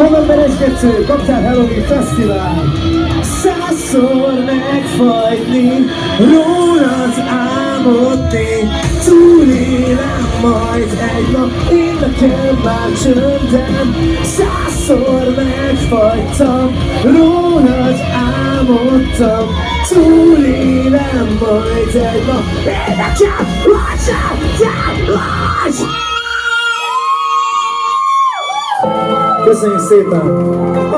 November 1-2, Kaptár Halloween Fesztivál. 100-szor megfagyni, rólad álmodni, túlélem majd egy nap, én nekem már csöndem. 100-szor megfagytam, rólad álmodtam, túlélem majd egy nap, én nekem már csöndem. Köszönjük szépen!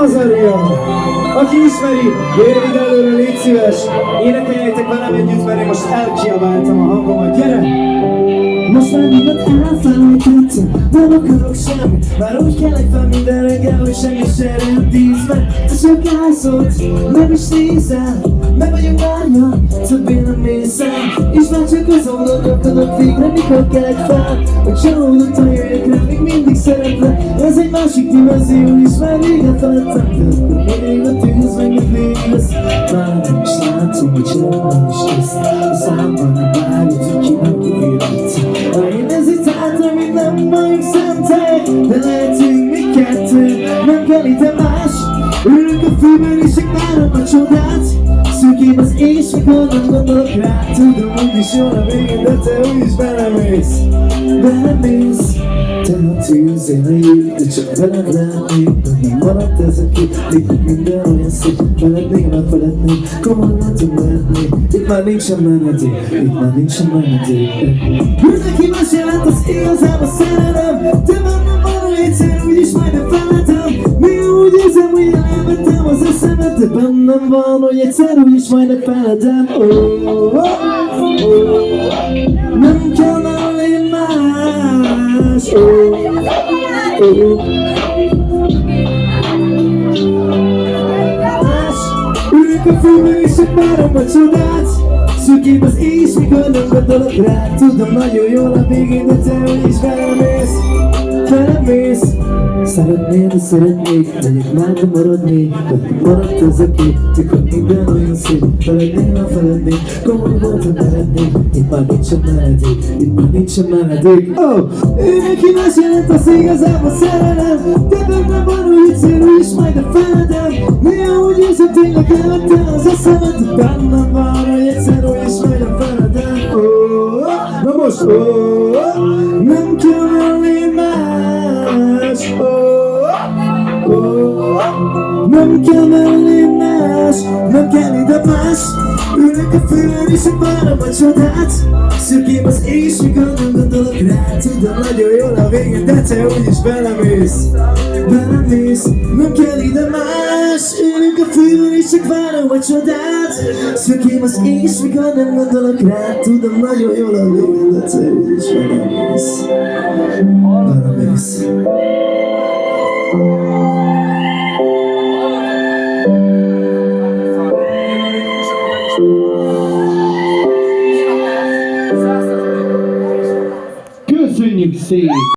Azaria! Aki ismeri, jöjjön ide előre, légy szíves! Énekeljétek velem együtt, mert én most elkiabáltam a hangomat, gyere! Most már mindent elfelejtettem, nem akarok semmit. Már úgy kelek fel minden reggel, hogy semmi se rend ízben. Te csak állsz, meg is nézel, meg vagyok várja, többé nem nézel. És már csak azon gondolkodok végre, mikor kelek fel, hogy csalódottan jöjjek rá, még mindig szeretlek. Ez egy másik dimenzió, és már végre felettem. De akkor még a tűz, meg a vég lesz. Már nem is látom, hogy semmi is lesz. A számban nem várjuk, hogy ki nem kiérettem. Ha én ezitáltam, mint nem vagyunk szentek, de lehetünk mi kettő, nem kell ide más. Ülök a fűben és csak várom a csodát. Szűkém az és mikor nem gondolok rá. Tudom, úgyis jól a végén, de te úgyis belemész. Belemész. Te a tűz, én a jég, de csak veled lehetnék. Nem maradt ez a kép, itt minden olyan szép. Veled még nem felednék, komolyan nem lehetnék. Itt már nincsen menedék, itt már nincsen menedék. Mindenki más jelent az igazából szerelem. De bennem van olyan egyszer, úgyis majdnem feledem. Mi úgy érzem, hogy elvettem az eszemet. De bennem van, hogy egyszer úgyis majdnem feledem. Nem kell mellé más. Ülök a fűben és csak várom a csodát. Szűkém az éjs, mikor nem gondolok rá. Tudom nagyon jól a végén, de te úgyis belemész. Belemész. Szeretnél, de szeretnék, legyek már, de maradnék. De maradt ez a kép, mikor minden olyan szép. Felednék, nem felednék, komoly volt, hogy merednék. Itt már nincsen menedék, itt már nincsen menedék. Neki más jelent az igazából szerelem. De bennem van, hogy egyszerű is majd a feledem. Néha úgy érzem, tényleg elvettem az eszemet. De bennem van, hogy egyszerű is majd a feledem. Na most, nem kell mellé más. Nem kell mellé más, nem kell ide más. Ülök a fűben és csak várom a csodát. Szűkém az éjs, mikor nem gondolok rá. Tudom nagyon jól a végén, de te úgyis belemész. Belemész, nem kell ide más. Ülök a fűben és csak várom a csodát. Szűkém az éjs, mikor nem gondolok rá. Tudom nagyon jól a végén, de te úgyis belemész. Belemész. Köszönjük szépen!